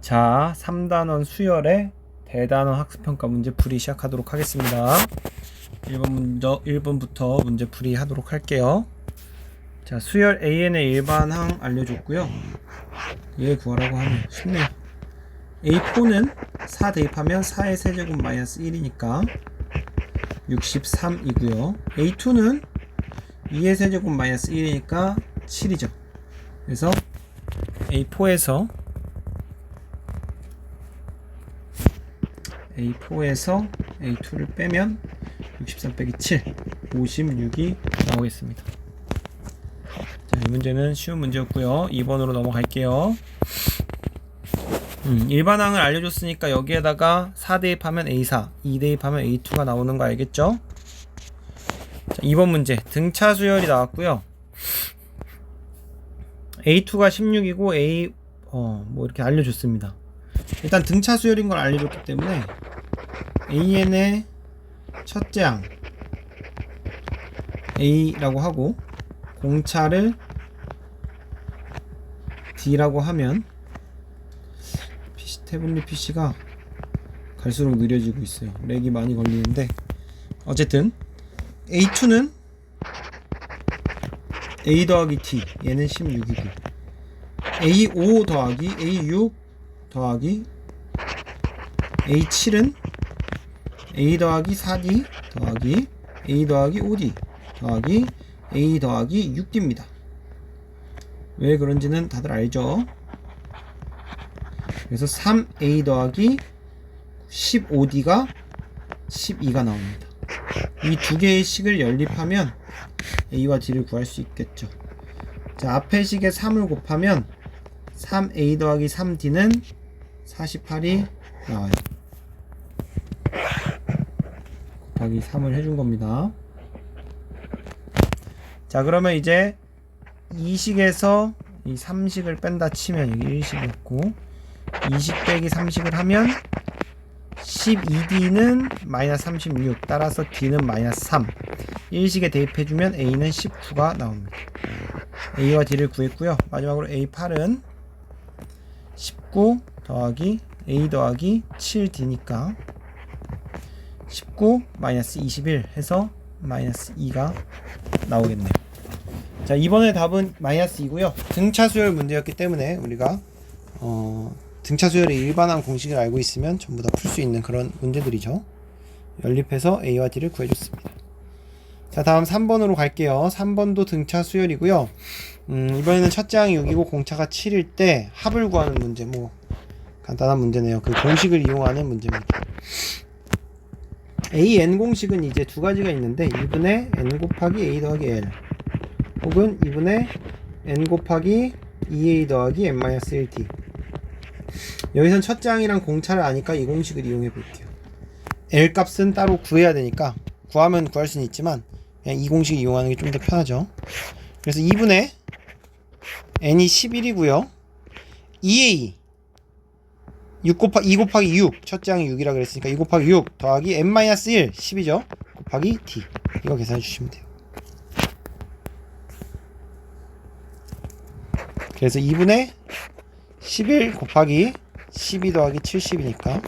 자, 3단원 수열의 대단원 학습평가 문제 풀이 시작하도록 하겠습니다. 1번부터 문제 풀이 하도록 할게요. 자, 수열 AN의 일반항 알려줬고요. 얘 구하라고 하면 쉽네요. A4는 4 대입하면 4의 세제곱 마이너스 1이니까 63이고요. A2는 2의 세제곱 마이너스 1이니까 7이죠. 그래서 A4에서 A2를 빼면 63 빼기 7 56이 나오겠습니다. 자, 이 문제는 쉬운 문제였고요. 2번으로 넘어갈게요. 일반항을 알려줬으니까 여기에다가 4 대입하면 A4, 2 대입하면 A2가 나오는 거 알겠죠? 자, 2번 문제 등차 수열이 나왔고요. A2가 16이고 뭐 이렇게 알려줬습니다. 일단 등차 수열인 걸 알려줬기 때문에 AN의 첫째 항 A라고 하고 공차를 D라고 하면 태블릿 PC가 갈수록 느려지고 있어요. 렉이 많이 걸리는데 어쨌든 A2는 A 더하기 T 얘는 16이고 A5 더하기 A6 더하기 A7은 A 더하기 4D 더하기 A 더하기 5D 더하기 A 더하기 6D입니다. 왜 그런지는 다들 알죠? 그래서 3A 더하기 15D가 12가 나옵니다. 이 두 개의 식을 연립하면 A와 D를 구할 수 있겠죠. 자, 앞의 식에 3을 곱하면 3A 더하기 3D는 48이 나와요. 곱하기 3을 해준 겁니다. 자, 그러면 이제 이 식에서 이 3식을 뺀다 치면 여기 1식이었고 2식 빼기 3식을 하면 12D는 마이너스 36 따라서 D는 마이너스 3 1식에 대입해주면 A는 19가 나옵니다. A와 D를 구했고요. 마지막으로 A8은 19 더하기 A 더하기 7D니까 19 마이너스 21 해서 마이너스 2가 나오겠네요. 자, 이번에 답은 마이너스 2고요. 등차 수열 문제였기 때문에 우리가 등차 수열의 일반항 공식을 알고 있으면 전부 다 풀 수 있는 그런 문제들이죠. 연립해서 A와 D를 구해줬습니다. 자, 다음 3번으로 갈게요. 3번도 등차 수열이고요. 이번에는 첫째 항이 6이고 공차가 7일 때 합을 구하는 문제. 뭐 간단한 문제네요. 그 공식을 이용하는 문제입니다. AN 공식은 이제 두 가지가 있는데 2분의 N 곱하기 A 더하기 L 혹은 2분의 N 곱하기 2A 더하기 N-1D. 여기선 첫째 항이랑 공차를 아니까 이 공식을 이용해 볼게요. L 값은 따로 구해야 되니까 구하면 구할 수는 있지만 그냥 이 공식을 이용하는 게 좀 더 편하죠. 그래서 2분의 N이 11이고요 2A 2 곱하기 6 첫째 항이 6이라 그랬으니까 2 곱하기 6 더하기 N-1 10이죠 곱하기 D 이거 계산해 주시면 돼요. 그래서 2분의 11 곱하기 12 더하기 70이니까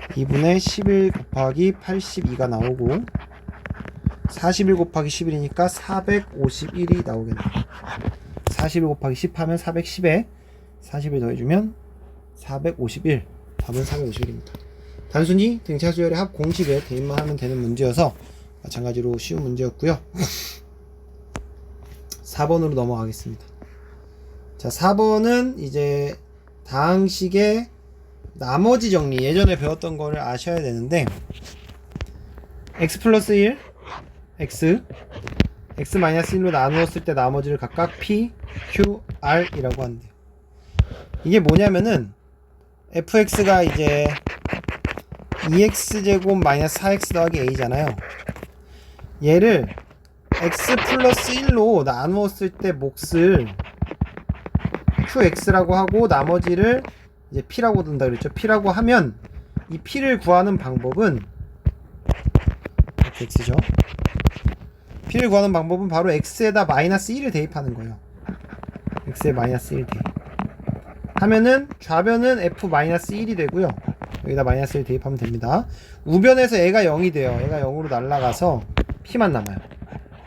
2분의 11 곱하기 82가 나오고 41 곱하기 11이니까 451이 나오겠네요. 41 곱하기 10 하면 410에 40을 더해주면 451. 답은 451입니다. 단순히 등차 수열의 합 공식에 대입만 하면 되는 문제여서 마찬가지로 쉬운 문제였고요. 4번으로 넘어가겠습니다. 자, 4번은 이제 다항식의 나머지 정리, 예전에 배웠던 거를 아셔야 되는데 x 플러스 1 x 마이너스 1로 나누었을 때 나머지를 각각 p, q, r 이라고 한대요. 이게 뭐냐면은 fx가 이제 2x제곱 마이너스 4x 더하기 a잖아요. 얘를 x 플러스 1로 나누었을 때 몫을 qx라고 하고 나머지를 이제 p라고 둔다 그랬죠. p라고 하면 이 p를 구하는 방법은 x죠. p를 구하는 방법은 바로 x에다 마이너스 1을 대입하는 거예요. x에 마이너스 1 대입 하면은 좌변은 f-1이 되고요. 여기다 마이너스 1 대입하면 됩니다. 우변에서 애가 0이 돼요. 애가 0으로 날아가서 p만 남아요.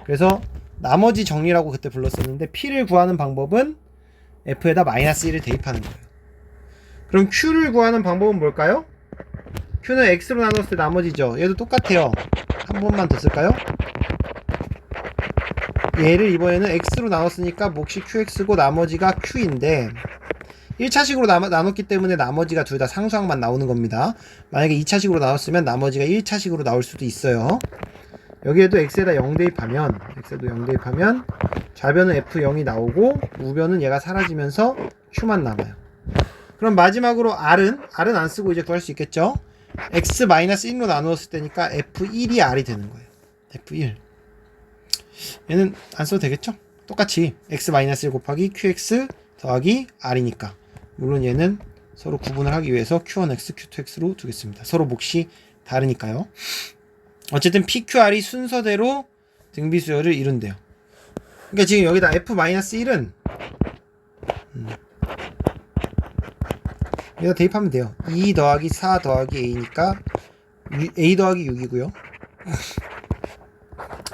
그래서 나머지 정리라고 그때 불렀었는데 p를 구하는 방법은 f에다 마이너스 1을 대입하는 거예요. 그럼 q를 구하는 방법은 뭘까요? q는 x로 나눴을 때 나머지죠. 얘도 똑같아요. 한 번만 더 쓸까요? 얘를 이번에는 x로 나눴으니까 몫이 qx고 나머지가 q인데 1차식으로 나눴기 때문에 나머지가 둘 다 상수항만 나오는 겁니다. 만약에 2차식으로 나눴으면 나머지가 1차식으로 나올 수도 있어요. 여기에도 x에다 0 대입하면 x에도 0 대입하면 좌변은 f0이 나오고 우변은 얘가 사라지면서 q만 남아요. 그럼 마지막으로 r은 안 쓰고 이제 구할 수 있겠죠? x-1로 나누었을 때니까 f1이 r이 되는 거예요. f1 얘는 안 써도 되겠죠? 똑같이 x-1 곱하기 qx 더하기 r이니까 물론 얘는 서로 구분을 하기 위해서 q1x, q2x로 두겠습니다. 서로 몫이 다르니까요. 어쨌든 PQR이 순서대로 등비수열을 이룬대요. 그러니까 지금 여기다 f-1은 여기다 대입하면 돼요. 2 더하기 4 더하기 a니까 a 더하기 6이고요.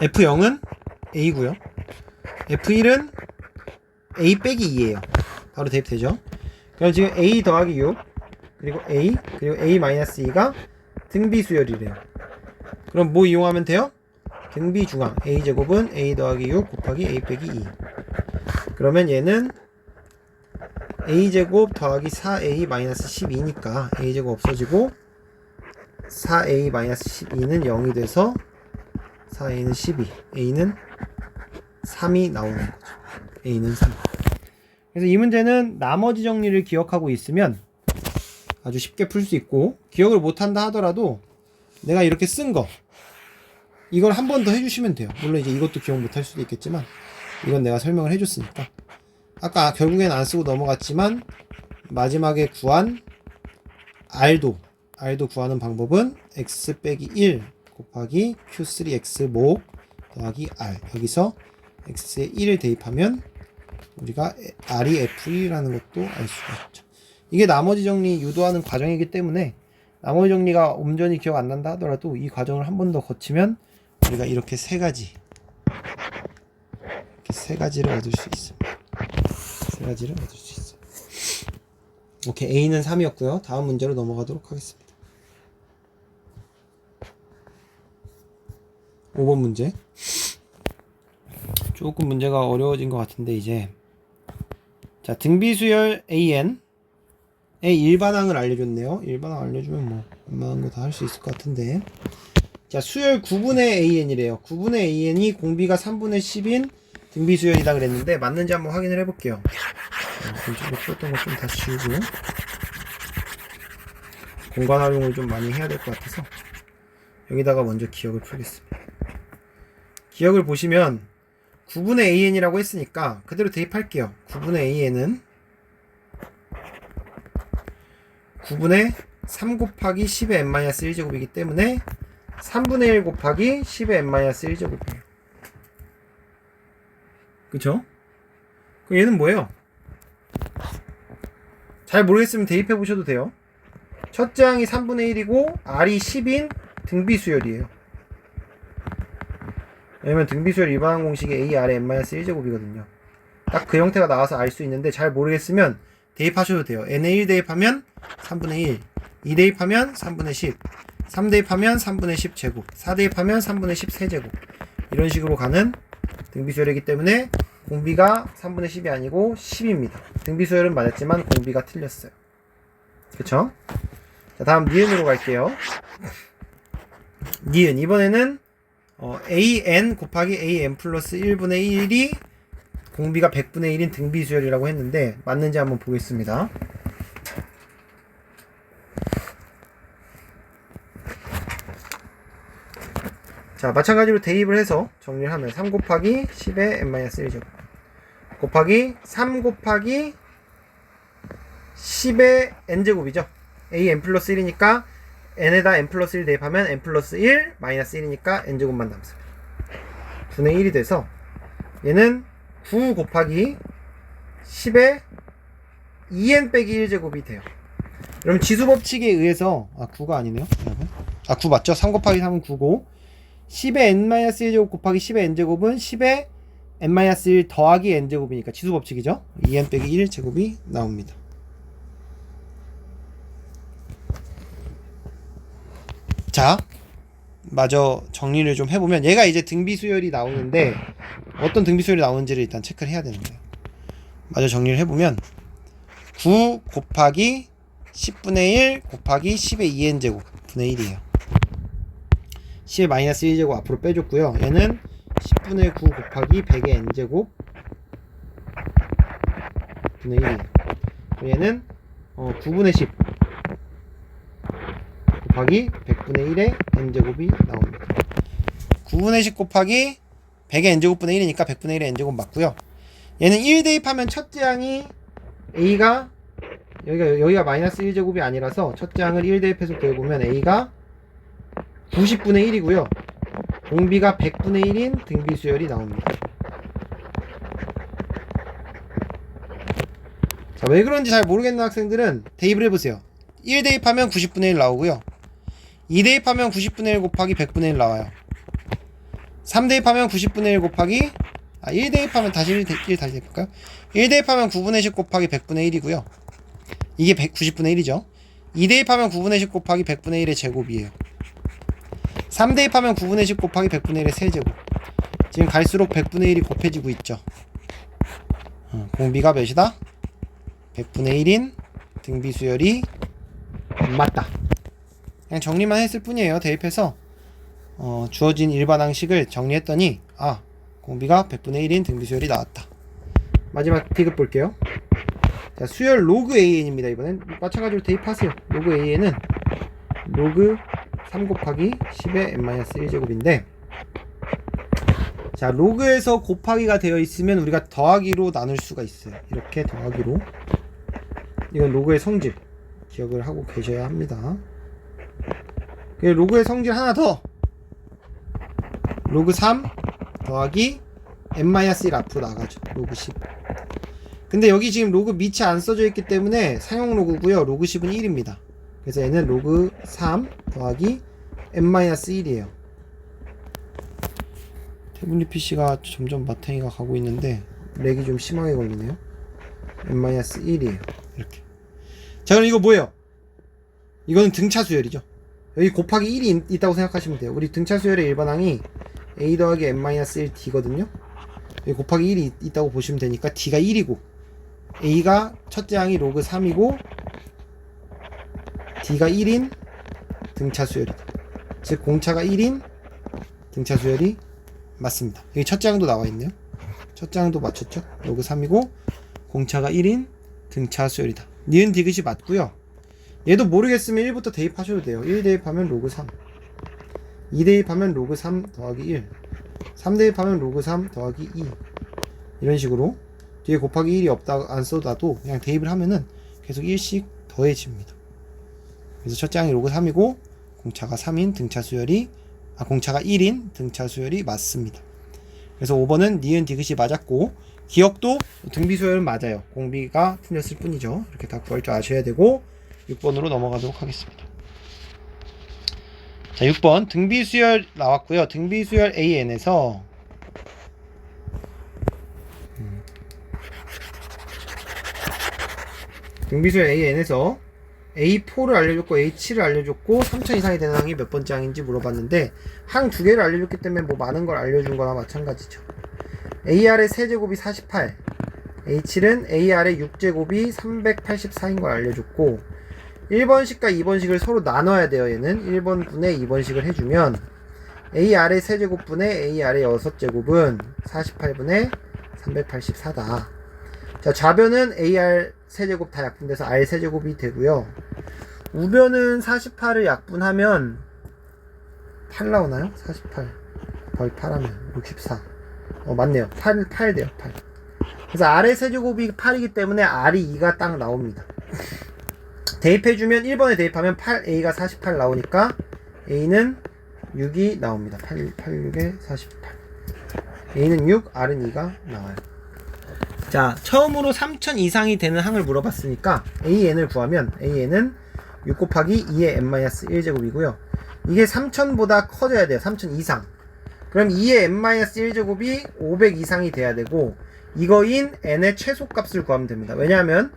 f0은 a고요. f1은 a 빼기 2예요. 바로 대입되죠. 그럼 지금 a 더하기 6 그리고 a 그리고 a-2가 등비수열이래요. 그럼 뭐 이용하면 돼요? 등비중앙 a제곱은 a 더하기 6 곱하기 a 빼기 2. 그러면 얘는 a제곱 더하기 4a-12니까 a제곱 없어지고 4a-12는 0이 돼서 4a는 12, a는 3이 나오는 거죠. a는 3. 그래서 이 문제는 나머지 정리를 기억하고 있으면 아주 쉽게 풀 수 있고, 기억을 못한다 하더라도 내가 이렇게 쓴 거 이걸 한 번 더 해주시면 돼요. 물론 이제 이것도 기억 못할 수도 있겠지만 이건 내가 설명을 해줬으니까. 아까 결국엔 안 쓰고 넘어갔지만 마지막에 구한 r도 구하는 방법은 x 빼기 1 곱하기 q3x 목 더하기 r. 여기서 x에 1을 대입하면 우리가 r이 f1이라는 것도 알 수가 있죠. 이게 나머지 정리 유도하는 과정이기 때문에 나머지 정리가 온전히 기억 안 난다 하더라도 이 과정을 한 번 더 거치면 우리가 이렇게 세 가지를 얻을 수 있습니다. 세 가지를 얻을 수 있어요. 오케이, A는 3이었고요. 다음 문제로 넘어가도록 하겠습니다. 5번 문제. 조금 문제가 어려워진 것 같은데 이제 자, 등비수열 AN의 일반항을 알려줬네요. 일반항 알려주면 뭐 웬만한 거 다 할 수 있을 것 같은데, 자, 수열 9분의 AN이래요. 9분의 AN이 공비가 3분의 10인 등비수열이다 그랬는데 맞는지 한번 확인을 해볼게요. 이쪽으로 풀었던 거 좀 다시 지우고 공간 활용을 좀 많이 해야 될 것 같아서 여기다가 먼저 기억을 풀겠습니다. 기억을 보시면 9분의 AN이라고 했으니까 그대로 대입할게요. 9분의 AN은 9분의 3 곱하기 10의 n-1제곱이기 때문에 3분의 1 곱하기 10의 n-1제곱이에요. 그쵸? 그럼 얘는 뭐예요? 잘 모르겠으면 대입해 보셔도 돼요. 첫째 항이 3분의 1이고 r이 10인 등비수열이에요. 왜냐면 등비수열 일반항 공식이 a r의 n-1제곱이거든요. 딱 그 형태가 나와서 알 수 있는데 잘 모르겠으면 대입하셔도 돼요. n에 1 대입하면 3분의 1, 2 대입하면 3분의 10, 3 대입하면 3분의 10 제곱, 4 대입하면 3분의 10 세제곱, 이런 식으로 가는 등비수열이기 때문에 공비가 3분의 10이 아니고 10입니다. 등비수열은 맞았지만 공비가 틀렸어요. 그쵸? 자, 다음 니은으로 갈게요. 니은, 이번에는 an 곱하기 an 플러스 1분의 1이 공비가 100분의 1인 등비수열이라고 했는데 맞는지 한번 보겠습니다. 자, 마찬가지로 대입을 해서 정리를 하면 3 곱하기 10의 n-1제곱 곱하기 3 곱하기 10의 n제곱이죠. a n 플러스 1이니까 n에다 n 플러스 1 대입하면 n 플러스 1 마이너스 1이니까 n제곱만 남습니다. 9의 1이 돼서 얘는 9 곱하기 10의 2n 빼기 1제곱이 돼요. 그럼 지수법칙에 의해서 9가 아니네요 여러분. 9 맞죠? 3 곱하기 3은 9고 10의 n-1제곱 곱하기 10의 n제곱은 10의 n-1 더하기 n제곱이니까 지수법칙이죠. 2n 빼기 1제곱이 나옵니다. 자, 마저 정리를 좀 해보면 얘가 이제 등비수열이 나오는데 어떤 등비수열이 나오는지를 일단 체크를 해야 되는 거예요. 마저 정리를 해보면 9 곱하기 10분의 1 곱하기 10의 2n제곱 분의 1이에요. 10의 마이너스 1제곱 앞으로 빼줬고요. 얘는 10분의 9 곱하기 100의 n제곱 분의 1이에요. 얘는 9분의 10 곱하기 100분의 1의 n제곱이 나옵니다. 9분의 10 곱하기 100의 n제곱분의 1이니까 100분의 1의 n제곱 맞고요. 얘는 1 대입하면 첫째 항이 a가 여기가 마이너스 1제곱이 아니라서 첫째 항을 1 대입해서 구해보면 a가 90분의 1이고요. 공비가 100분의 1인 등비수열이 나옵니다. 자, 왜 그런지 잘 모르겠는 학생들은 대입을 해보세요. 1 대입하면 90분의 1 나오고요. 2 대입하면 90분의 1 곱하기 100분의 1 나와요. 3 대입하면 90분의 1 곱하기 1 대입하면 다시 1 다시 대입할까요? 1 대입하면 9분의 10 곱하기 100분의 1이고요. 이게 90분의 1이죠. 2 대입하면 9분의 10 곱하기 100분의 1의 제곱이에요. 3 대입하면 9분의 10 곱하기 100분의 1의 세제곱. 지금 갈수록 100분의 1이 곱해지고 있죠. 공비가 몇이다? 100분의 1인 등비수열이 맞다. 그냥 정리만 했을 뿐이에요. 대입해서 주어진 일반항식을 정리했더니 공비가 100분의 1인 등비수열이 나왔다. 마지막 디귿 볼게요. 자, 수열 로그 AN입니다. 이번엔 마찬가지로 대입하세요. 로그 AN은 로그 3 곱하기 10의 n-1제곱인데 자, 로그에서 곱하기가 되어 있으면 우리가 더하기로 나눌 수가 있어요. 이렇게 더하기로. 이건 로그의 성질 기억을 하고 계셔야 합니다. 로그의 성질 하나 더. 로그 3 더하기 n-1 앞으로 나가죠. 로그 10. 근데 여기 지금 로그 밑이 안 써져 있기 때문에 상용 로그고요. 로그 10은 1입니다. 그래서 얘는 로그 3 더하기 n-1이에요. 태블릿 PC가 점점 마탱이가 가고 있는데 렉이 좀 심하게 걸리네요. n-1이에요. 이렇게. 자, 그럼 이거 뭐예요? 이거는 등차 수열이죠. 여기 곱하기 1이 있다고 생각하시면 돼요. 우리 등차 수열의 일반항이 a 더하기 n-1 d거든요. 여기 곱하기 1이 있다고 보시면 되니까 d가 1이고 a가 첫째 항이 로그 3이고 d가 1인 등차 수열이다. 즉 공차가 1인 등차 수열이 맞습니다. 여기 첫째 항도 나와 있네요. 첫째 항도 맞췄죠. 로그 3이고 공차가 1인 등차 수열이다. 니은 디귿이 맞고요. 얘도 모르겠으면 1부터 대입하셔도 돼요. 1 대입하면 로그 3, 2 대입하면 로그 3 더하기 1, 3 대입하면 로그 3 더하기 2, 이런 식으로 뒤에 곱하기 1이 없다 안 써도 그냥 대입을 하면은 계속 1씩 더해집니다. 그래서 첫째 항이 로그 3이고 공차가 3인 등차 수열이 공차가 1인 등차 수열이 맞습니다. 그래서 5번은 니은 디귿이 맞았고 기억도 등비수열은 맞아요. 공비가 틀렸을 뿐이죠. 이렇게 다 구할 줄 아셔야 되고 6번으로 넘어가도록 하겠습니다. 자, 6번 등비수열 나왔고요. 등비수열 AN에서 등비수열 AN에서 A4를 알려줬고 A7을 알려줬고 3000 이상이 되는 항이 몇 번째 항인지 물어봤는데 항 두 개를 알려줬기 때문에 뭐 많은 걸 알려준 거나 마찬가지죠. AR의 세제곱이 48, A7은 AR의 6제곱이 384인 걸 알려줬고 1번식과 2번식을 서로 나눠야 돼요. 얘는 1번분의 2번식을 해주면 AR의 세제곱분의 AR의 6제곱은 48분의 384다. 자, 좌변은 AR 세제곱 다 약분돼서 R 세제곱이 되고요. 우변은 48을 약분하면 8 나오나요? 48 거의 8하면 64. 맞네요. 8 돼요. 8. 그래서 R의 세제곱이 8이기 때문에 R이 2가 딱 나옵니다. 대입해주면 1번에 대입하면 8A가 48 나오니까 A는 6이 나옵니다. 8, 6에 48. A는 6, R은 2가 나와요. 자, 처음으로 3000 이상이 되는 항을 물어봤으니까 AN을 구하면 AN은 6 곱하기 2의 n-1제곱이고요. 이게 3000보다 커져야 돼요. 3000 이상. 그럼 2의 n-1제곱이 500 이상이 돼야 되고, 이거인 n의 최소값을 구하면 됩니다. 왜냐하면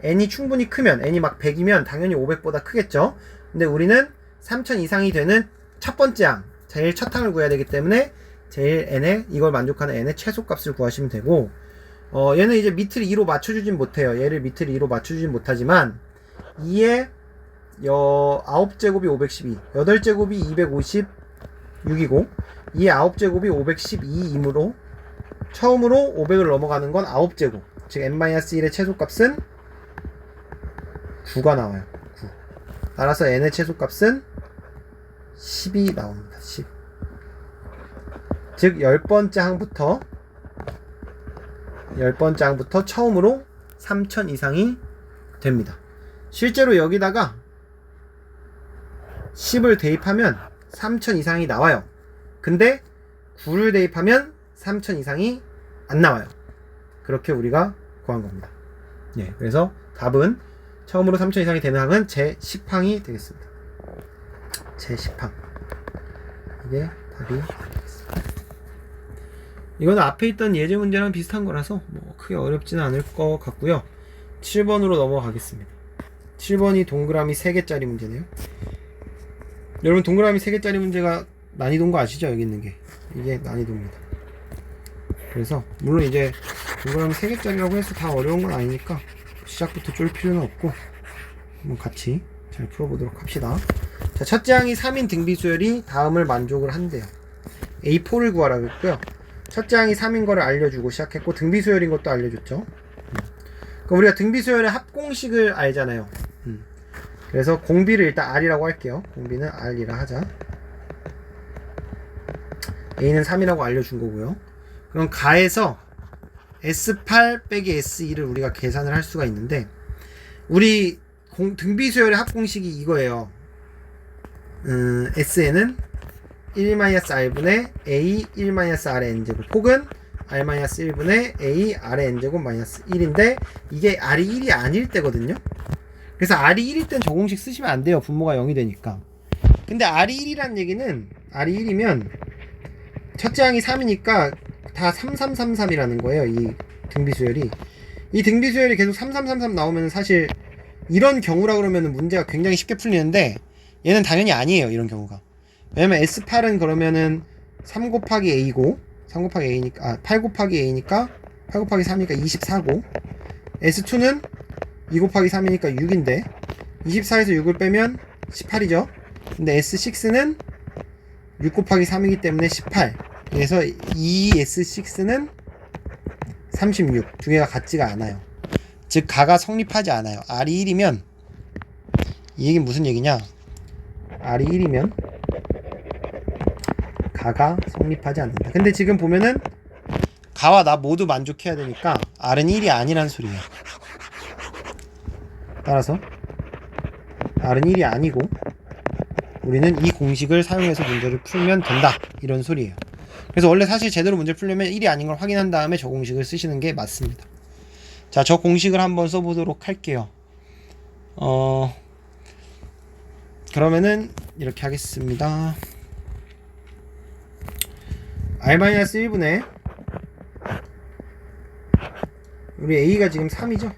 n이 충분히 크면, n이 막 100이면 당연히 500보다 크겠죠. 근데 우리는 3000 이상이 되는 첫 번째 항, 제일 첫 항을 구해야 되기 때문에 제일 n의, 이걸 만족하는 n의 최소값을 구하시면 되고, 얘는 이제 밑을 2로 맞춰주진 못해요. 얘를 밑을 2로 맞춰주진 못하지만 2의 9제곱이 512, 8제곱이 256이고 2의 9제곱이 512이므로 처음으로 500을 넘어가는 건 9제곱, 즉 n-1의 최소값은 9가 나와요. 9. 따라서 n의 최소값은 10이 나옵니다. 10. 즉 10번째 항부터 처음으로 3000 이상이 됩니다. 실제로 여기다가 10을 대입하면 3000 이상이 나와요. 근데 9를 대입하면 3000 이상이 안 나와요. 그렇게 우리가 구한 겁니다. 예, 그래서 답은 처음으로 3000 이상이 되는 항은 제10항이 되겠습니다. 제10항. 이게 답이 되겠습니다. 이거는 앞에 있던 예제 문제랑 비슷한 거라서 뭐 크게 어렵지는 않을 것 같고요. 7번으로 넘어가겠습니다. 7번이 동그라미 3개짜리 문제네요. 여러분, 동그라미 3개짜리 문제가 난이도인 거 아시죠? 여기 있는 게 이게 난이도입니다. 그래서 물론 이제 동그라미 3개짜리라고 해서 다 어려운 건 아니니까 시작부터 쫄 필요는 없고 한번 같이 잘 풀어보도록 합시다. 자, 첫째 항이 3인 등비수열이 다음을 만족을 한대요. A4를 구하라 그랬고요. 첫째 항이 3인 거를 알려주고 시작했고, 등비수열인 것도 알려줬죠. 그럼 우리가 등비수열의 합공식을 알잖아요. 그래서 공비를 일단 R이라고 할게요. 공비는 R이라 하자. A는 3이라고 알려준 거고요. 그럼 가에서 S8 빼기 S2를 우리가 계산을 할 수가 있는데, 우리 등비수열의 합공식이 이거예요. SN은 1-R분의 A 1-R의 n제곱 혹은 R-1분의 A R의 n제곱 마이너스 1인데, 이게 R이 1이 아닐 때거든요. 그래서 R이 1일 땐 저 공식 쓰시면 안 돼요. 분모가 0이 되니까. 근데 R이 1이란 얘기는, R이 1이면 첫째 항이 3이니까 다 3333이라는 거예요. 이 등비수열이. 이 등비수열이 계속 3333 나오면 사실 이런 경우라 그러면 문제가 굉장히 쉽게 풀리는데, 얘는 당연히 아니에요. 이런 경우가. 왜냐면 S8은 그러면은 3 곱하기 A고, 3 곱하기 A니까, 8 곱하기 A니까 8 곱하기 3이니까 24고, S2는 2 곱하기 3이니까 6인데 24에서 6을 빼면 18이죠. 근데 S6는 6 곱하기 3이기 때문에 18. 그래서 이 S6는 36. 두 개가 같지가 않아요. 즉 가가 성립하지 않아요. R이 1이면, 이 얘기는 무슨 얘기냐, R이 1이면 가가 성립하지 않는다. 근데 지금 보면은 가와 나 모두 만족해야 되니까 R은 1이 아니란 소리예요. 따라서 R은 1이 아니고 우리는 이 공식을 사용해서 문제를 풀면 된다, 이런 소리예요. 그래서 원래 사실 제대로 문제를 풀려면 1이 아닌 걸 확인한 다음에 저 공식을 쓰시는 게 맞습니다. 자, 저 공식을 한번 써보도록 할게요. 그러면은 이렇게 하겠습니다. R-1분의 우리 A가 지금 3이죠.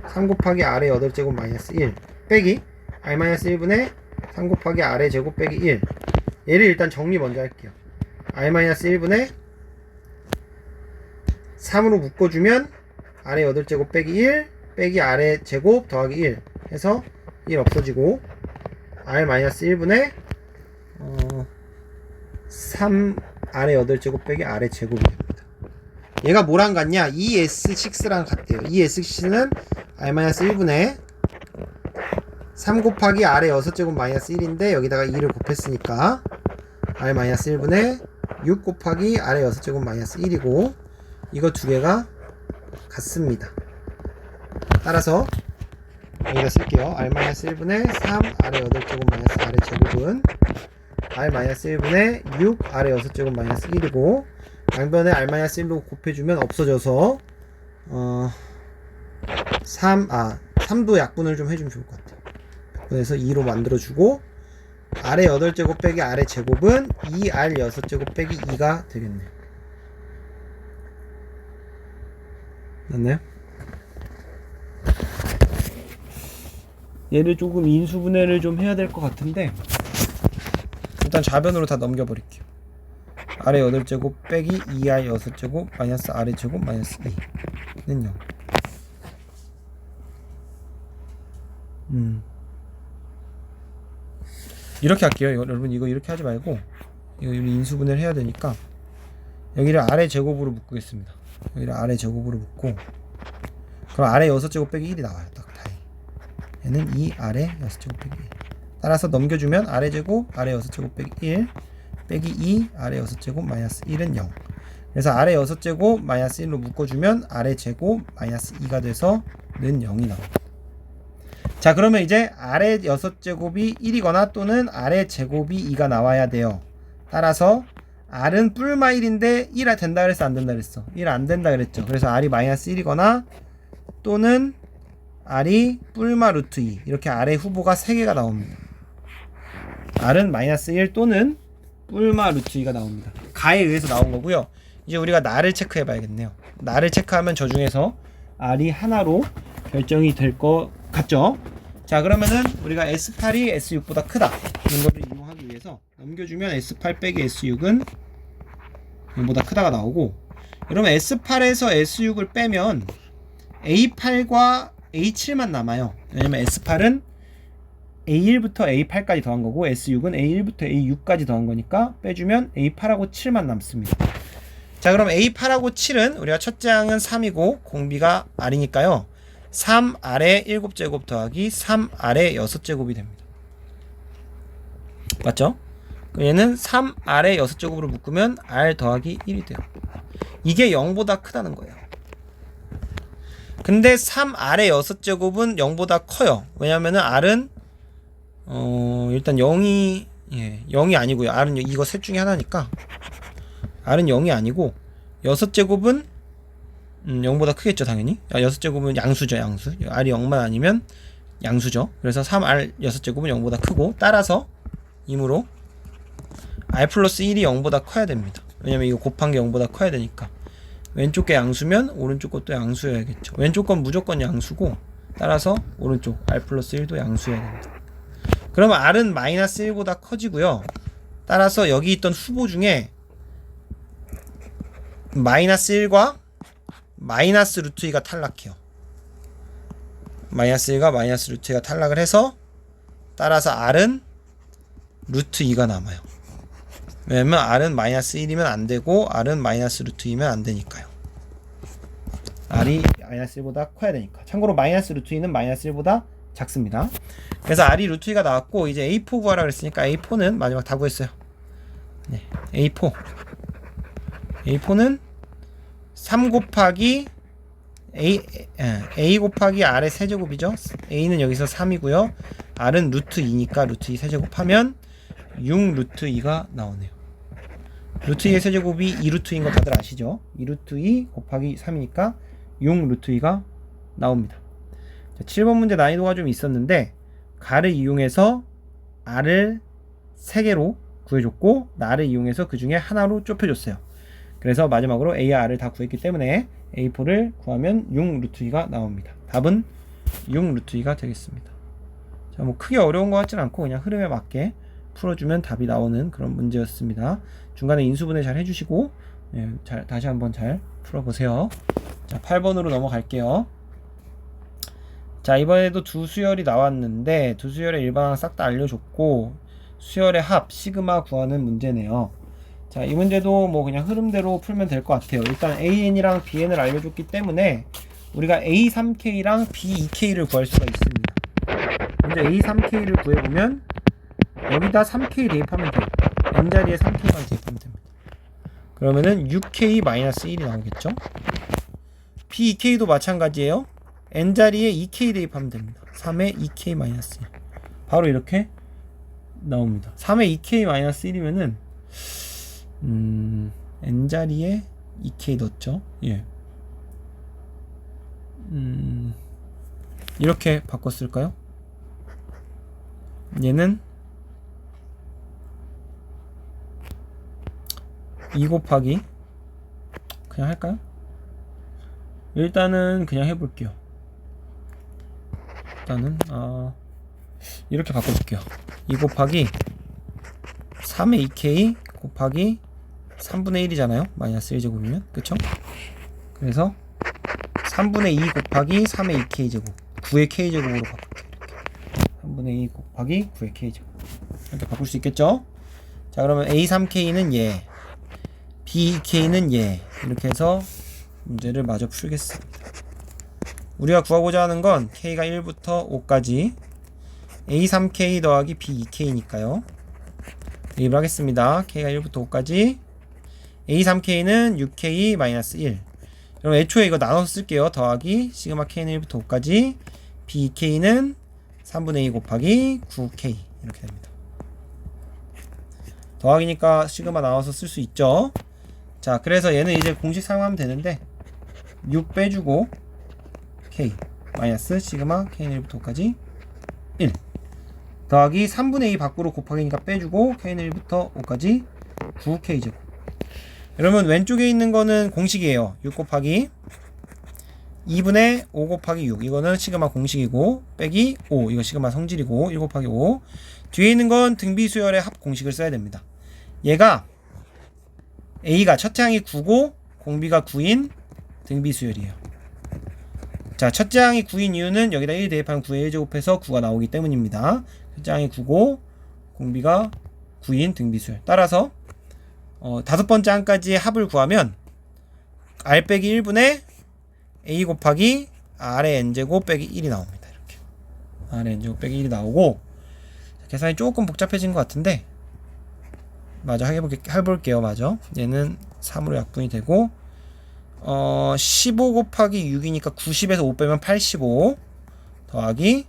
3 곱하기 R의 8제곱 마이너스 1 빼기 R-1분의 3 곱하기 R의 제곱 빼기 1. 얘를 일단 정리 먼저 할게요. R-1분의 3으로 묶어주면 R의 8제곱 빼기 1 빼기 R의 제곱 더하기 1 해서 1 없어지고, R-1분의 3 R의 8제곱 빼기 R의 제곱이 됩니다. 얘가 뭐랑 같냐? 이 S6랑 같대요. 이 S6는 R-1분의 3 곱하기 R의 6제곱 마이너스 1인데 여기다가 2를 곱했으니까 R-1분의 6 곱하기 R의 6제곱 마이너스 1이고, 이거 두 개가 같습니다. 따라서 여기다 쓸게요. R-1분의 3 R의 8제곱 마이너스 R의 제곱은 R-1분의 6 R의 6제곱 마이너스 1이고, 양변에 R-1로 곱해주면 없어져서 3도 약분을 좀 해주면 좋을 것 같아요. 그래서 2로 만들어주고 아래 8제곱 빼기 아래 제곱은 2R 6제곱 빼기 2가 되겠네요. 맞나요? 얘를 조금 인수분해를 좀 해야 될 것 같은데 일단 좌변으로 다 넘겨버릴게요. 아래 8제곱 빼기 2R 6제곱 마이너스 아래 제곱 마이너스 2는 0. 이렇게 할게요. 여러분 이거 이렇게 하지 말고 이거 인수분해를 해야 되니까 여기를 아래 제곱으로 묶겠습니다. 여기를 아래 제곱으로 묶고 그럼 아래 6제곱 빼기 1이 나와요. 딱 다행. 얘는 2 아래 6제곱 빼기 1. 따라서 넘겨주면 아래 제곱 아래 6제곱 빼기 1 빼기 2 아래 6제곱 마이너스 1은 0. 그래서 아래 6제곱 마이너스 1로 묶어주면 아래 제곱 마이너스 2가 돼서 는 0이 나옵니다. 자 그러면 이제 아래 6제곱이 1이거나 또는 아래 제곱이 2가 나와야 돼요. 따라서 R은 뿔마 1인데 1 된다 그랬어 안 된다 그랬어? 1 안 된다 그랬죠. 그래서 R이 마이너스 1이거나 또는 R이 뿔마 루트 2 이렇게 아래 후보가 3개가 나옵니다. R은 마이너스 1 또는 뿔마 루트 2가 나옵니다. 가에 의해서 나온 거고요. 이제 우리가 나를 체크해 봐야겠네요. 나를 체크하면 저 중에서 R이 하나로 결정이 될 것 같죠? 자 그러면은 우리가 S8이 S6보다 크다 이거를 이용하기 위해서 넘겨주면 S8 빼기 S6은 0보다 크다가 나오고 그러면 S8에서 S6을 빼면 A8과 A7만 남아요. 왜냐면 S8은 A1부터 A8까지 더한 거고 S6은 A1부터 A6까지 더한 거니까 빼주면 A8하고 7만 남습니다. 자 그럼 A8하고 7은 우리가 첫째 항은 3이고 공비가 R이니까요 3 아래 7제곱 더하기 3 아래 6제곱이 됩니다. 맞죠? 얘는 3 아래 6제곱으로 묶으면 R 더하기 1이 돼요. 이게 0보다 크다는 거예요. 근데 3 아래 6제곱은 0보다 커요. 왜냐면은 R은 일단 0이 아니고요. R은 이거 셋 중에 하나니까 R은 0이 아니고 6제곱은 0보다 크겠죠 당연히. 6제곱은 양수죠 양수. R이 0만 아니면 양수죠. 그래서 3R 6제곱은 0보다 크고 따라서 이므로 R 플러스 1이 0보다 커야 됩니다. 왜냐면 이거 곱한 게 0보다 커야 되니까. 왼쪽 게 양수면 오른쪽 것도 양수여야겠죠. 왼쪽 건 무조건 양수고 따라서 오른쪽 R 플러스 1도 양수여야 됩니다. 그러면 R은 마이너스 1보다 커지고요. 따라서 여기 있던 후보 중에 마이너스 1과 마이너스 루트 2가 탈락해요. 마이너스 1과 마이너스 루트 2가 탈락을 해서 따라서 R은 루트 2가 남아요. 왜냐면 R은 마이너스 1이면 안 되고 R은 마이너스 루트 2면 안 되니까요. R이 마이너스 1보다 커야 되니까. 참고로 마이너스 루트 2는 마이너스 1보다 작습니다. 그래서 R이 루트 2가 나왔고 이제 A4 구하라 그랬으니까 A4는 마지막 다 구했어요. 네, A4는 3 곱하기 A 곱하기 R의 세제곱이죠. A는 여기서 3이고요. R은 루트 2니까 루트 2 세제곱하면 6 루트 2가 나오네요. 루트 2의 세제곱이 2 루트 2인 거 다들 아시죠? 2 루트 2 곱하기 3이니까 6 루트 2가 나옵니다. 자, 7번 문제 난이도가 좀 있었는데 가를 이용해서 R을 3개로 구해줬고 나를 이용해서 그 중에 하나로 좁혀줬어요. 그래서 마지막으로 A와 R을 다 구했기 때문에 A4를 구하면 6 루트 2가 나옵니다. 답은 6 루트 2가 되겠습니다. 자, 뭐 크게 어려운 것 같지는 않고 그냥 흐름에 맞게 풀어주면 답이 나오는 그런 문제였습니다. 중간에 인수분해 잘 해주시고 다시 한번 잘 풀어보세요. 자, 8번으로 넘어갈게요. 자, 이번에도 두 수열이 나왔는데 두 수열의 일반항 싹 다 알려줬고 수열의 합 시그마 구하는 문제네요. 자, 이 문제도 뭐 그냥 흐름대로 풀면 될 것 같아요. 일단 AN이랑 BN을 알려줬기 때문에 우리가 A3K랑 B2K를 구할 수가 있습니다. 먼저 A3K를 구해보면 여기다 3K 대입하면 돼요. N자리에 3K만 대입하면 됩니다. 그러면은 6K-1이 나오겠죠? B2K도 마찬가지예요. N자리에 2K 대입하면 됩니다. 3에 2K-1 바로 이렇게 나옵니다. 3에 2K-1이면은 N자리에 2K 넣었죠. 예. 이렇게 바꿨을까요? 얘는 2 곱하기 그냥 할까요? 일단은 그냥 해볼게요. 일단은 이렇게 바꿔볼게요. 2 곱하기 3의 2k 곱하기 3분의 1이잖아요. 마이너스 1제곱이면 그쵸? 그래서 3분의 2 곱하기 3의 2k 제곱 9의 k 제곱으로 바꿀게요. 이렇게 3분의 2 곱하기 9의 k 제곱 이렇게 바꿀 수 있겠죠? 자, 그러면 a3k는 얘, b2k는 얘, 이렇게 해서 문제를 마저 풀겠습니다. 우리가 구하고자 하는 건 k가 1부터 5까지 a3k 더하기 b2k니까요. 대입을 하겠습니다. k가 1부터 5까지 a3k는 6k 마이너스 1. 그럼 애초에 이거 나눠서 쓸게요. 더하기 시그마 k는 1부터 5까지 b2k는 3분의 2 곱하기 9k 이렇게 됩니다. 더하기니까 시그마 나눠서 쓸 수 있죠. 자, 그래서 얘는 이제 공식 사용하면 되는데 6 빼주고 k 마이너스 시그마 k는 1부터 5까지 1 더하기 3분의 2 밖으로 곱하기니까 빼주고 k는 1부터 5까지 9k 제곱. 여러분 왼쪽에 있는 거는 공식이에요. 6 곱하기 2분의 5 곱하기 6 이거는 시그마 공식이고 빼기 5 이거 시그마 성질이고 1 곱하기 5 뒤에 있는 건 등비수열의 합 공식을 써야 됩니다. 얘가 A가 첫째 항이 9고 공비가 9인 등비수열이에요. 자, 첫째 항이 9인 이유는 여기다 1 대입하면 9의 1제곱해서 9가 나오기 때문입니다. 첫째 항이 9고 공비가 9인 등비수열. 따라서 다섯 번째 항까지의 합을 구하면 R 빼기 1분의 A 곱하기 R의 N제곱 빼기 1이 나옵니다. 이렇게 R의 N제곱 빼기 1이 나오고 계산이 조금 복잡해진 것 같은데 마저 해볼게요. 마저 얘는 3으로 약분이 되고 15 곱하기 6이니까 90에서 5 빼면 85 더하기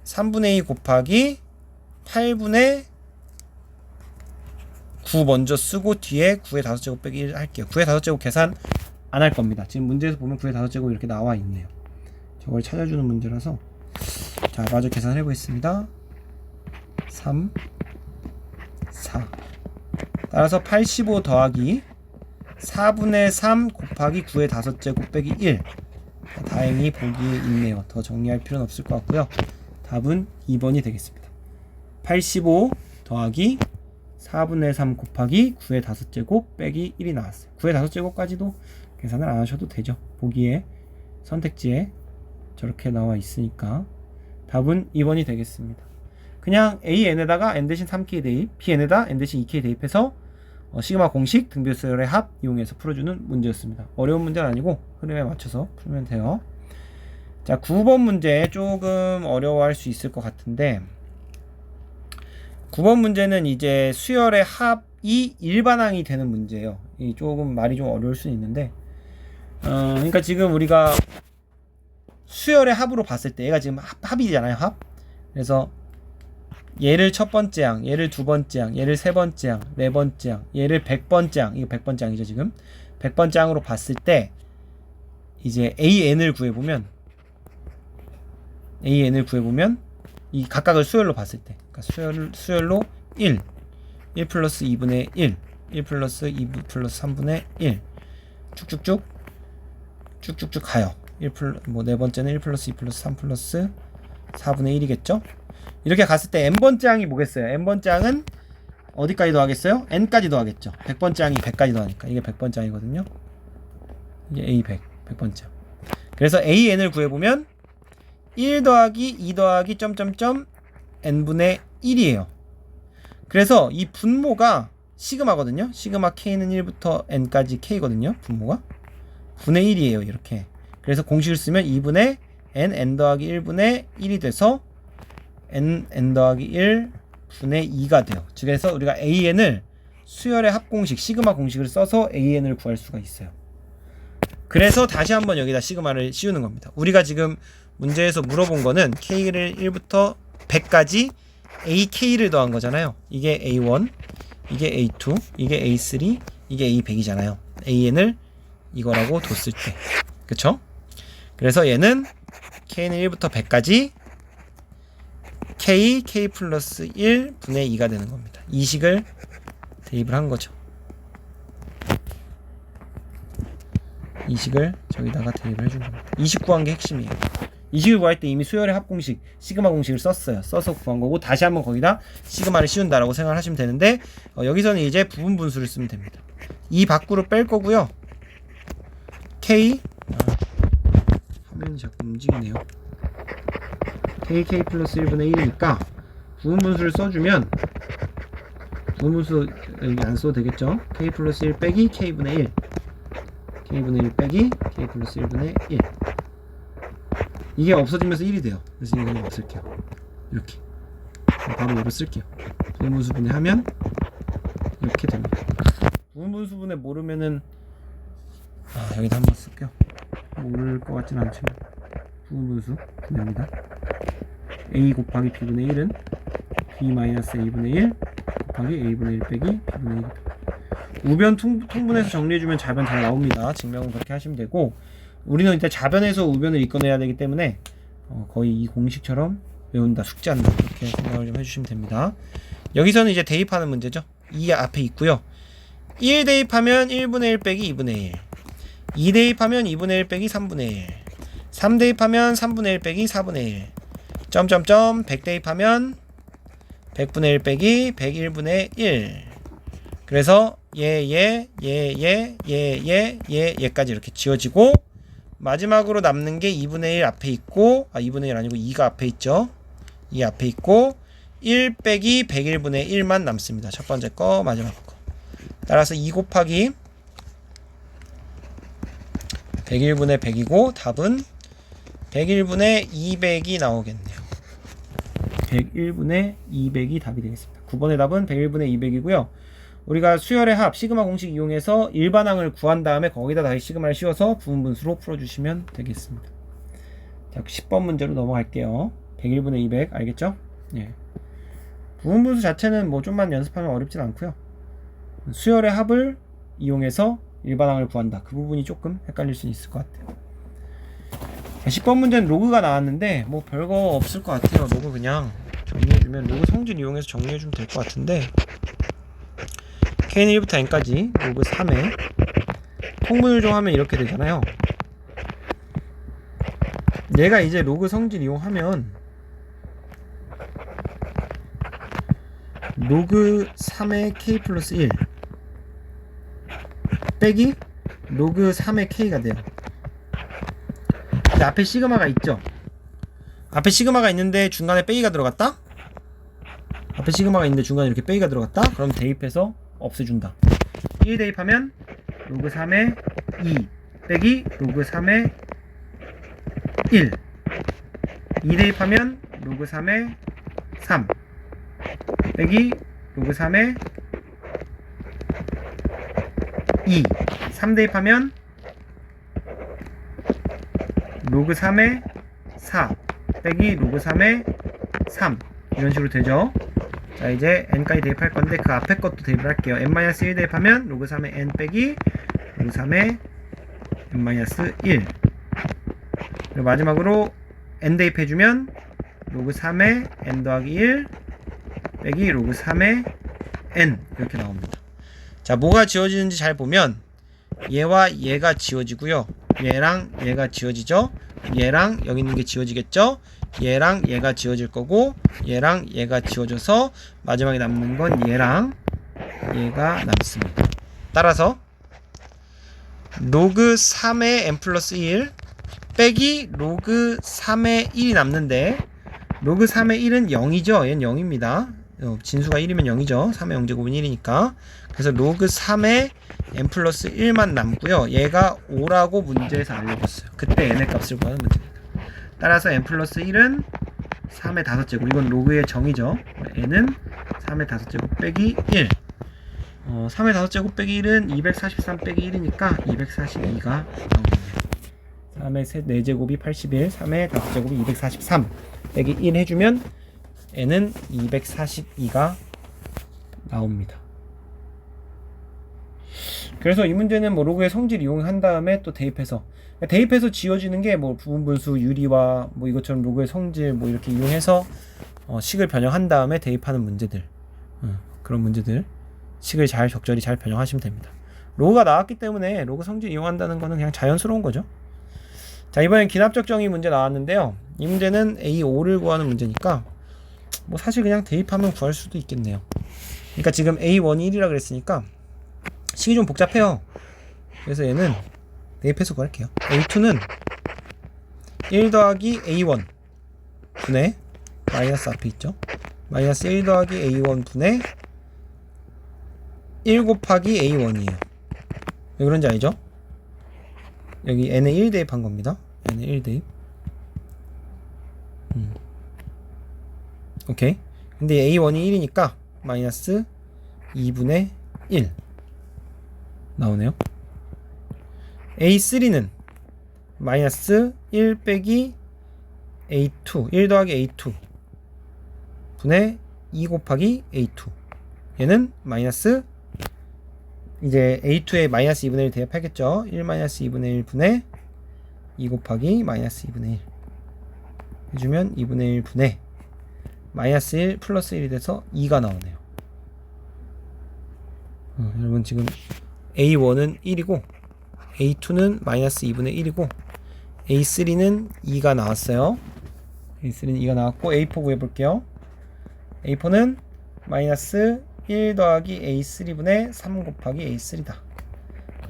3분의 2 곱하기 8분의 9 먼저 쓰고 뒤에 9의 5제곱 빼기 1 할게요. 9의 5제곱 계산 안 할 겁니다. 지금 문제에서 보면 9의 5제곱 이렇게 나와 있네요. 저걸 찾아주는 문제라서 자, 마저 계산을 해보겠습니다. 3 4 따라서 85 더하기 4분의 3 곱하기 9의 5제곱 빼기 1 다행히 보기에 있네요. 더 정리할 필요는 없을 것 같고요. 답은 2번이 되겠습니다. 85 더하기 4분의 3 곱하기 9의 5제곱 빼기 1이 나왔어요. 9의 5제곱까지도 계산을 안 하셔도 되죠. 보기에 선택지에 저렇게 나와 있으니까 답은 2번이 되겠습니다. 그냥 AN에다가 N 대신 3K 대입, BN에다 N 대신 2K 대입해서 시그마 공식 등비수열의 합 이용해서 풀어주는 문제였습니다. 어려운 문제는 아니고 흐름에 맞춰서 풀면 돼요. 자, 9번 문제 조금 어려워할 수 있을 것 같은데 9번 문제는 이제 수열의 합이 일반항이 되는 문제예요. 이 조금 말이 좀 어려울 수 있는데 그러니까 지금 우리가 수열의 합으로 봤을 때 얘가 지금 합이잖아요. 합. 그래서 얘를 첫 번째 항, 얘를 두 번째 항, 얘를 세 번째 항, 네 번째 항, 얘를 100번째 항, 이거 100번째 항이죠 지금. 100번째 항으로 봤을 때 이제 AN을 구해보면 이 각각을 수열로 봤을 때 그러니까 수열로 1 플러스 2분의 1 플러스 2 플러스 3분의 1 쭉쭉쭉 가요. 네 번째는 1 플러스 2 플러스 3 플러스 4분의 1이겠죠? 이렇게 갔을 때 n번째 항이 뭐겠어요? n번째 항은 어디까지 더하겠어요? n까지 더하겠죠. 100번째 항이 100까지 더하니까 이게 100번째 항이거든요. 이게 A100, 100번째 항. 그래서 AN을 구해보면 1 더하기 2 더하기 점점점 n분의 1이에요. 그래서 이 분모가 시그마거든요. 시그마 k는 1부터 n까지 k거든요. 분모가 분의 1이에요. 이렇게. 그래서 공식을 쓰면 2분의 n 더하기 1분의 1이 돼서 n 더하기 1 분의 2가 돼요. 즉 그래서 우리가 AN을 수열의 합공식 시그마 공식을 써서 AN을 구할 수가 있어요. 그래서 다시 한번 여기다 시그마를 씌우는 겁니다. 우리가 지금 문제에서 물어본 거는 K를 1부터 100까지 AK를 더한 거잖아요. 이게 A1, 이게 A2, 이게 A3, 이게 A100이잖아요. AN을 이거라고 뒀을 때. 그쵸? 그래서 얘는 k는 1부터 100까지 k 플러스 1 분의 2가 되는 겁니다. 이 식을 대입을 한 거죠. 이 식을 저기다가 대입을 해준 겁니다. 이 식 구한 게 핵심이에요. 이 식을 구할 때 이미 수열의 합공식 시그마 공식을 썼어요. 써서 구한 거고 다시 한번 거기다 시그마를 씌운다라고 생각을 하시면 되는데 여기서는 이제 부분 분수를 쓰면 됩니다. 이 밖으로 뺄 거고요. k 화면이 자꾸 움직이네요. k 플러스 1분의 1이니까 부분 분수를 써주면 부분 분수 여기 안 써도 되겠죠. k 플러스 1 빼기 k분의 1 k분의 1 빼기 k 플러스 1분의 1 이게 없어지면서 1이 돼요. 그래서 이거 그냥 쓸게요. 이렇게 바로 이거 쓸게요. 부분분수분해 하면 이렇게 됩니다. 부분분수분해 모르면은 여기다 한번 쓸게요. 모를 것 같진 않지만 부분분수 분해합니다. a 곱하기 b분의 1은 b 마이너스 a분의 1 곱하기 a분의 1 빼기 b분의 1. 우변 통분해서 정리해주면 좌변 잘 나옵니다. 증명은 그렇게 하시면 되고 우리는 일단 좌변에서 우변을 이끌어내야 되기 때문에 거의 이 공식처럼 외운다, 숙지한다 이렇게 생각을 좀 해주시면 됩니다. 여기서는 이제 대입하는 문제죠. 이 앞에 있고요. 1 대입하면 1분의 1 빼기 2분의 1 2 대입하면 2분의 1 빼기 3분의 1 3 대입하면 3분의 1 빼기 4분의 1 점점점 100 대입하면 100분의 1 빼기 101분의 1 그래서 얘까지 이렇게 지워지고 마지막으로 남는 게 2분의 1 앞에 있고 2분의 1 아니고 2가 앞에 있죠. 2 앞에 있고 1 빼기 101분의 1만 남습니다. 첫 번째 거 마지막 거. 따라서 2 곱하기 101분의 100이고 답은 101분의 200이 나오겠네요. 101분의 200이 답이 되겠습니다. 9번의 답은 101분의 200이고요. 우리가 수열의 합 시그마 공식 이용해서 일반항을 구한 다음에 거기다 다시 시그마를 씌워서 부분분수로 풀어주시면 되겠습니다. 자, 10번 문제로 넘어갈게요. 101분의 200 알겠죠? 예. 부분분수 자체는 뭐 좀만 연습하면 어렵진 않고요. 수열의 합을 이용해서 일반항을 구한다. 그 부분이 조금 헷갈릴 수 있을 것 같아요. 자, 10번 문제는 로그가 나왔는데 뭐 별거 없을 것 같아요. 로그 그냥 정리해주면 로그 성질 이용해서 정리해주면 될 것 같은데 k는 1부터 n까지 로그 3에 통분을 좀 하면 이렇게 되잖아요. 얘가 이제 로그 성질 이용하면 로그 3의 k 플러스 1 빼기 로그 3의 k가 돼요. 근데 앞에 시그마가 있죠. 앞에 시그마가 있는데 중간에 빼기가 들어갔다. 앞에 시그마가 있는데 중간에 이렇게 빼기가 들어갔다. 그럼 대입해서 없애준다. 1 대입하면 로그 3의 2 빼기 로그 3의 1 2 대입하면 로그 3의 3 빼기 로그 3의 2 3 대입하면 로그 3의 4 빼기 로그 3의 3 이런 식으로 되죠. 자 이제 n까지 대입할 건데 그 앞에 것도 대입을 할게요. n-1 대입하면 로그 3의 n 빼기 로그 3의 n-1 그리고 마지막으로 n 대입해주면 로그 3의 n 더하기 1 빼기 로그 3의 n 이렇게 나옵니다. 자 뭐가 지워지는지 잘 보면 얘와 얘가 지워지고요. 얘랑 얘가 지워지죠. 얘랑 여기 있는 게 지워지겠죠. 얘랑 얘가 지워질 거고 얘랑 얘가 지워져서 마지막에 남는 건 얘랑 얘가 남습니다. 따라서 로그 3의 n 플러스 1 빼기 로그 3의 1이 남는데 로그 3의 1은 0이죠. 얘는 0입니다. 진수가 1이면 0이죠. 3의 0제곱은 1이니까. 그래서 로그 3의 n 플러스 1만 남고요. 얘가 5라고 문제에서 알려줬어요. 그때 n의 값을 구하는 문제입니다. 따라서 n 플러스 1은 3의 5제곱. 이건 로그의 정의죠. n은 3의 5제곱 빼기 1. 3의 5제곱 빼기 1은 243 빼기 1이니까 242가 나오겠네요. 3의 4제곱이 81, 3의 5제곱이 243 빼기 1 해주면 n은 242가 나옵니다. 그래서 이 문제는 뭐 로그의 성질 이용한 다음에 또 대입해서 지어지는 게 뭐 부분분수 유리와 뭐 이것처럼 로그의 성질 뭐 이렇게 이용해서 식을 변형한 다음에 대입하는 문제들, 그런 문제들 식을 잘 적절히 잘 변형하시면 됩니다. 로그가 나왔기 때문에 로그 성질 이용한다는 거는 그냥 자연스러운 거죠. 자, 이번엔 기납적 정의 문제 나왔는데요. 이 문제는 A5를 구하는 문제니까 뭐 사실 그냥 대입하면 구할 수도 있겠네요. 그러니까 지금 A1이 1이라 그랬으니까 식이 좀 복잡해요. 그래서 얘는 대입해서 구할게요. A2는 1 더하기 A1 분의 마이너스 앞에 있죠. 마이너스 1 더하기 A1 분의 1 곱하기 A1이에요. 왜 그런지 알죠? 여기 n에 1 대입한 겁니다. n에 1 대입. 오케이. 근데 A1이 1이니까 마이너스 2분의 1 나오네요. A3는 마이너스 1 빼기 A2 1 더하기 A2 분의 2 곱하기 A2. 얘는 마이너스, 이제 A2에 마이너스 2분의 1 대입하겠죠. 1 마이너스 2분의 1 분의 2 곱하기 마이너스 2분의 1 해주면 2분의 1 분의 마이너스 1 플러스 1이 돼서 2가 나오네요. 여러분 지금 A1은 1이고 A2는 마이너스 2분의 1이고 A3는 2가 나왔어요. A3는 2가 나왔고 A4 구해볼게요. A4는 마이너스 1 더하기 A3분의 3 곱하기 A3다.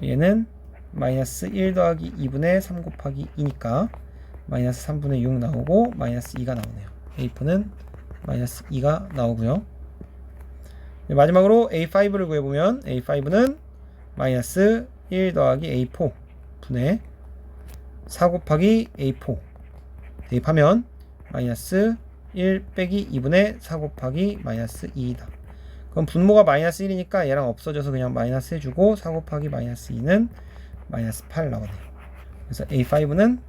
얘는 마이너스 1 더하기 2분의 3 곱하기 2니까 마이너스 3분의 6 나오고 마이너스 2가 나오네요. A4는 마이너스 2가 나오고요. 마지막으로 A5를 구해보면 A5는 마이너스 1 더하기 A4 분의 4 곱하기 A4 대입하면 마이너스 1 빼기 2분의 4 곱하기 마이너스 2이다. 그럼 분모가 마이너스 1이니까 얘랑 없어져서 그냥 마이너스 해주고 4 곱하기 마이너스 2는 마이너스 8 나오네요. 그래서 A5는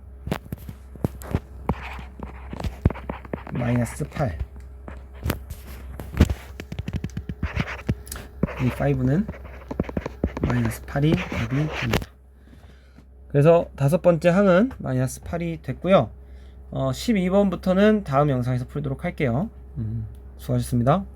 마이너스 8, A5는 마이너스 8이 답이 됩니다. 그래서 다섯 번째 항은 마이너스 8이 됐고요. 12번부터는 다음 영상에서 풀도록 할게요. 수고하셨습니다.